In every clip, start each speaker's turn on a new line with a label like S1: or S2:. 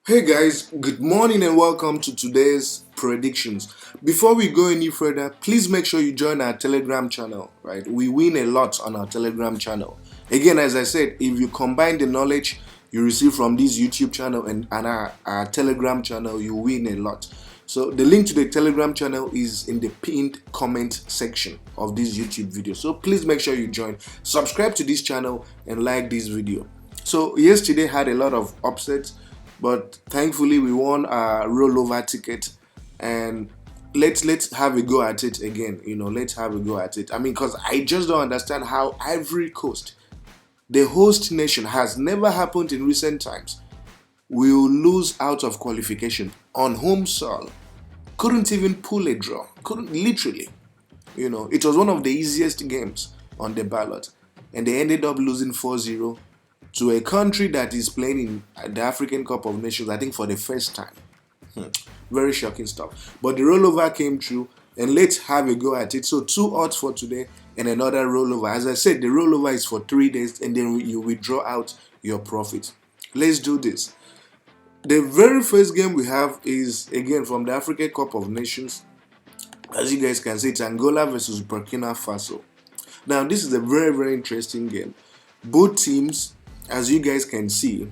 S1: Hey guys, good morning and welcome to today's predictions. Before we go any further, please make sure you join our Telegram channel, right? We win a lot on our Telegram channel. Again, as I said, if you combine the knowledge you receive from this YouTube channel and our Telegram channel, you win a lot. So the link to the Telegram channel is in the pinned comment section of this YouTube video. So please make sure you join, subscribe to this channel and like this video. So yesterday had a lot of upsets, but thankfully we won our rollover ticket, and let's have a go at it again. Let's have a go at it. I mean, because I just don't understand how Ivory Coast, the host nation, has never happened in recent times, will lose out of qualification on home soil. Couldn't even pull a draw. Couldn't, literally. It was one of the easiest games on the ballot, and they ended up losing 4-0 to a country that is playing in the African Cup of Nations, I think, for the first time. Very shocking stuff. But the rollover came through, and let's have a go at it. So 2 odds for today and another rollover. As I said, the rollover is for 3 days, and then you withdraw out your profit. Let's do this. The very first game we have is, again, from the African Cup of Nations. As you guys can see, it's Angola versus Burkina Faso. Now, this is a very, very interesting game. Both teams, as you guys can see,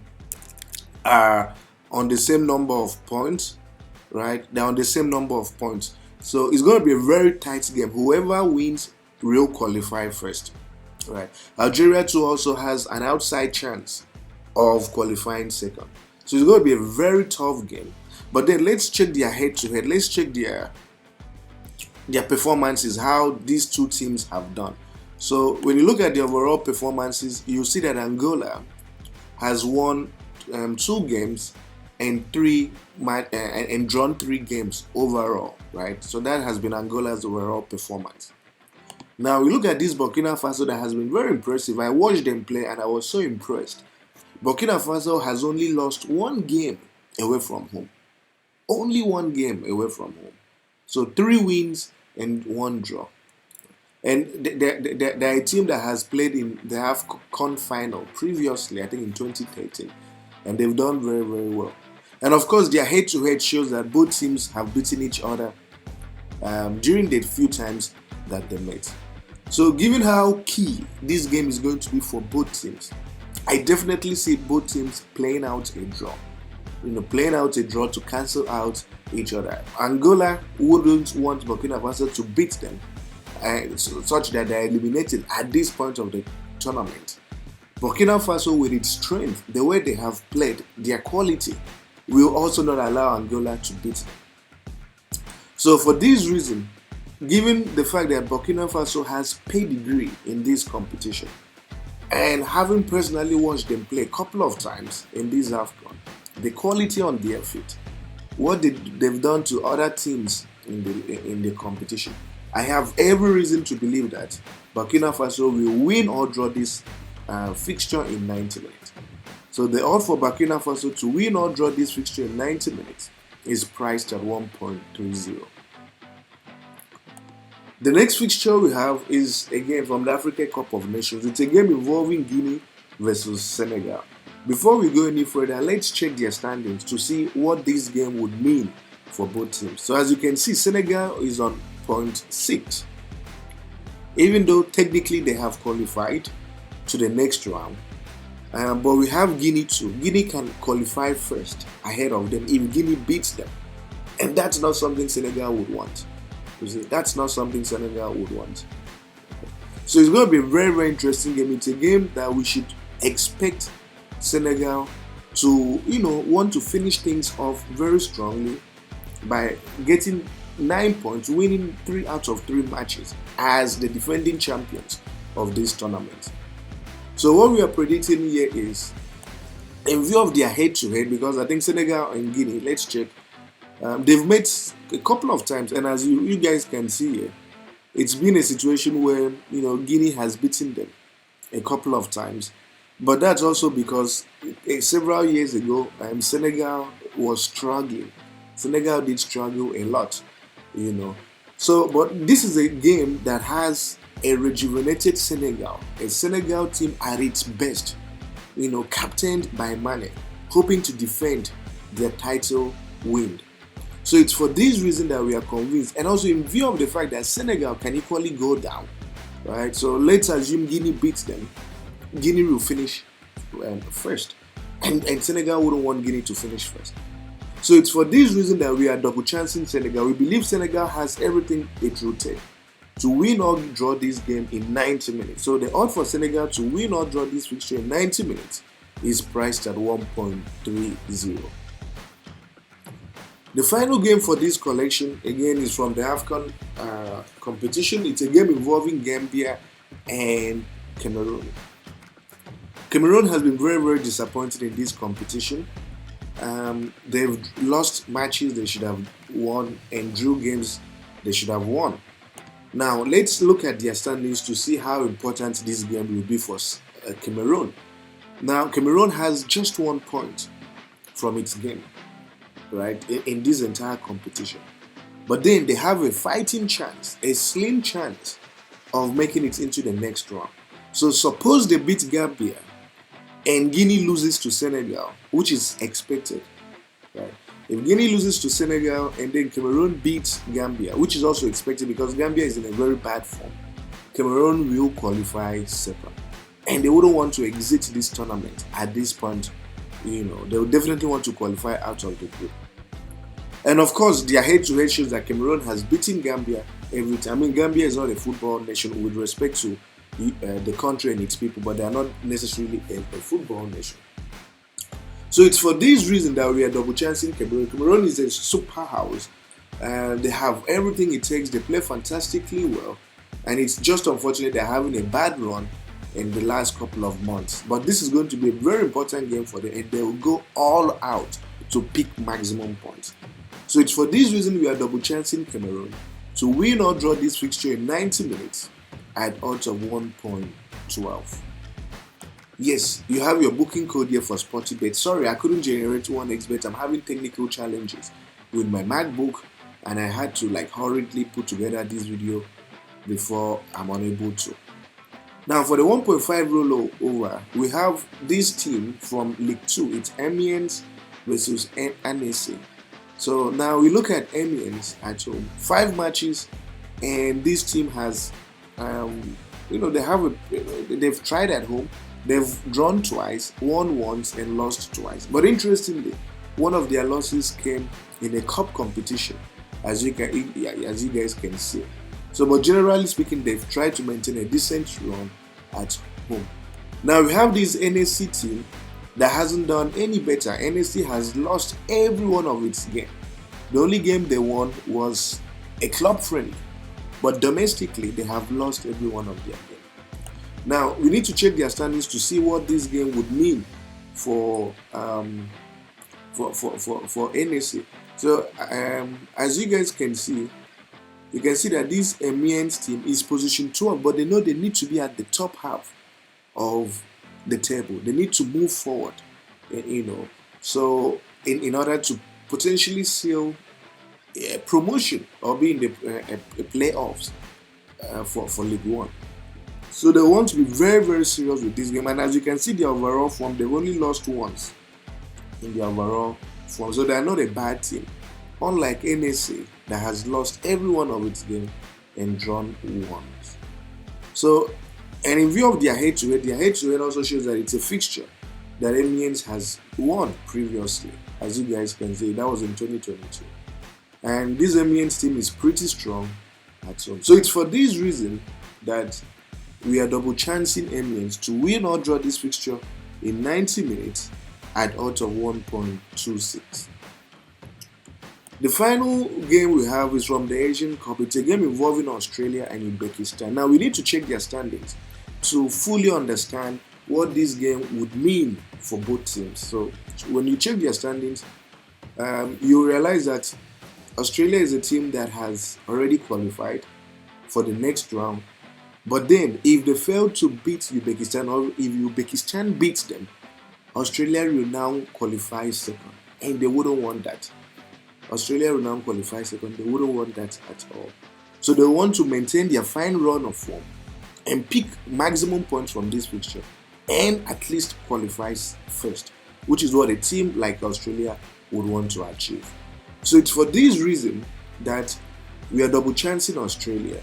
S1: are on the same number of points, right? They're on the same number of points. So it's going to be a very tight game. Whoever wins will qualify first, right? Algeria too also has an outside chance of qualifying second. So it's going to be a very tough game. But then let's check their head-to-head. Let's check their performances, how these two teams have done. So when you look at the overall performances, you see that Angola has won 2 games and drawn 3 games overall, right? So that has been Angola's overall performance. Now we look at this Burkina Faso that has been very impressive. I watched them play and I was so impressed. Burkina Faso has only lost 1 game away from home. Only 1 game away from home. So 3 wins and 1 draw. And they're a team that has played in the AFCON final previously, I think in 2013. And they've done very, very well. And of course, their head-to-head shows that both teams have beaten each other during the few times that they met. So given how key this game is going to be for both teams, I definitely see both teams playing out a draw. Playing out a draw to cancel out each other. Angola wouldn't want Burkina Faso to beat them, such that they are eliminated at this point of the tournament. Burkina Faso, with its strength, the way they have played, their quality, will also not allow Angola to beat them. So for this reason, given the fact that Burkina Faso has pedigree in this competition, and having personally watched them play a couple of times in this AFCON, the quality on their feet, what they've done to other teams in the competition, I have every reason to believe that Burkina Faso will win or draw this fixture in 90 minutes. So the odds for Burkina Faso to win or draw this fixture in 90 minutes is priced at 1.30. The next fixture we have is, again, from the African Cup of Nations. It's a game involving Guinea versus Senegal. Before we go any further, let's check their standings to see what this game would mean for both teams. So as you can see, Senegal is on 0.6. Even though technically they have qualified to the next round, but we have Guinea too. Guinea can qualify first ahead of them if Guinea beats them, and that's not something Senegal would want. You see, that's not something Senegal would want. So it's going to be a very, very interesting game. It's a game that we should expect Senegal to, want to finish things off very strongly by getting 9 points, winning 3 out of 3 matches as the defending champions of this tournament. So what we are predicting here is, in view of their head-to-head, because I think Senegal and Guinea, let's check, they've met a couple of times, and as you guys can see here, it's been a situation where Guinea has beaten them a couple of times. But that's also because several years ago, Senegal was struggling. Senegal did struggle a lot, So, but this is a game that has a rejuvenated Senegal, a Senegal team at its best, captained by Mane, hoping to defend their title win. So it's for this reason that we are convinced, and also in view of the fact that Senegal can equally go down, right? So let's assume Guinea beats them. Guinea will finish first, and Senegal wouldn't want Guinea to finish first. So it's for this reason that we are double chancing Senegal. We believe Senegal has everything it will take to win or draw this game in 90 minutes. So the odds for Senegal to win or draw this fixture in 90 minutes is priced at 1.30. The final game for this collection, again, is from the AFCON competition. It's a game involving Gambia and Cameroon. Cameroon has been very, very disappointed in this competition. They've lost matches they should have won and drew games they should have won. Now, let's look at their standings to see how important this game will be for Cameroon. Now, Cameroon has just 1 point from its game, right, in this entire competition. But then they have a fighting chance, a slim chance of making it into the next round. So suppose they beat Gambia and Guinea loses to Senegal, which is expected, right? If Guinea loses to Senegal and then Cameroon beats Gambia, which is also expected because Gambia is in a very bad form, Cameroon will qualify second. And they wouldn't want to exit this tournament at this point. They will definitely want to qualify out of the group. And of course, their head-to-head shows that Cameroon has beaten Gambia every time. I mean, Gambia is not a football nation with respect to the country and its people, but they are not necessarily a football nation. So it's for this reason that we are double chancing Cameroon. Cameroon is a super house. They have everything it takes. They play fantastically well, and it's just unfortunate they're having a bad run in the last couple of months. But this is going to be a very important game for them, and they will go all out to pick maximum points. So it's for this reason we are double chancing Cameroon to win or draw this fixture in 90 minutes at odds of 1.12. Yes, you have your booking code here for SportyBet. Sorry, I couldn't generate 1xBet. I'm having technical challenges with my MacBook, and I had to hurriedly put together this video before I'm unable to. Now for the 1.5 rollover, we have this team from League 2. It's Amiens versus Angola. So now we look at Amiens at home. 5 matches, and this team has, they've tried at home. They've drawn twice, won once, and lost twice. But interestingly, one of their losses came in a cup competition, as you guys can see. So, but generally speaking, they've tried to maintain a decent run at home. Now we have this NSC team that hasn't done any better. NSC has lost every one of its games. The only game they won was a club friendly, but domestically they have lost every one of their games. Now we need to check their standings to see what this game would mean for NSC. So as you guys can see, you can see that this Amiens team is position 12, but they know they need to be at the top half of the table. They need to move forward, so in order to potentially seal a promotion or be in the playoffs for League 1. So they want to be very, very serious with this game. And as you can see, the overall form, they've only lost once in the overall form. So they are not a bad team. Unlike NSA, that has lost every one of its games and drawn once. So, and in view of their head-to-head also shows that it's a fixture that Amiens has won previously. As you guys can see, that was in 2022. And this Amiens team is pretty strong at home. So it's for this reason that we are double chancing Amiens to win or draw this fixture in 90 minutes at odds of 1.26. The final game we have is from the Asian Cup. It's a game involving Australia and Uzbekistan. Now we need to check their standings to fully understand what this game would mean for both teams. So when you check their standings, you realize that Australia is a team that has already qualified for the next round. But then, if they fail to beat Uzbekistan, or if Uzbekistan beats them, Australia will now qualify second. And they wouldn't want that. Australia will now qualify second. They wouldn't want that at all. So they want to maintain their fine run of form and pick maximum points from this fixture and at least qualifies first, which is what a team like Australia would want to achieve. So it's for this reason that we are double chancing Australia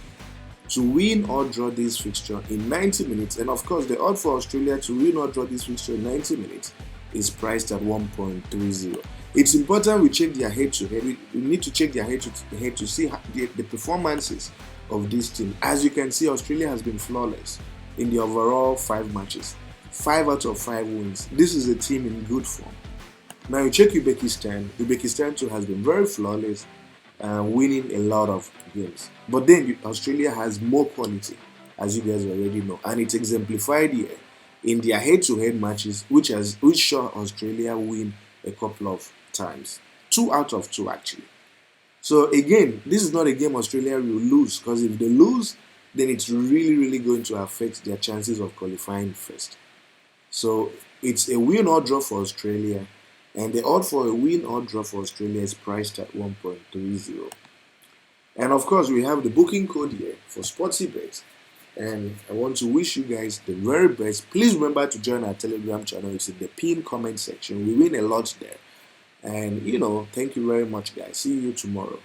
S1: to win or draw this fixture in 90 minutes. And of course, the odds for Australia to win or draw this fixture in 90 minutes is priced at 1.30. It's important we check their head-to-head. We need to check their head-to-head to see the performances of this team. As you can see, Australia has been flawless in the overall 5 matches. 5 out of 5 wins. This is a team in good form. Now you check Uzbekistan. Uzbekistan too has been very flawless, winning a lot of games. But then Australia has more quality, as you guys already know, and it's exemplified here in their head-to-head matches, which saw Australia win a couple of times, 2 out of 2 actually. So again, this is not a game Australia will lose, because if they lose, then it's really going to affect their chances of qualifying first. So it's a win or draw for Australia, and the odds for a win or draw for Australia is priced at 1.30. And of course, we have the booking code here for SportsyBet. And I want to wish you guys the very best. Please remember to join our Telegram channel. It's in the pinned comment section. We win a lot there. And thank you very much, guys. See you tomorrow.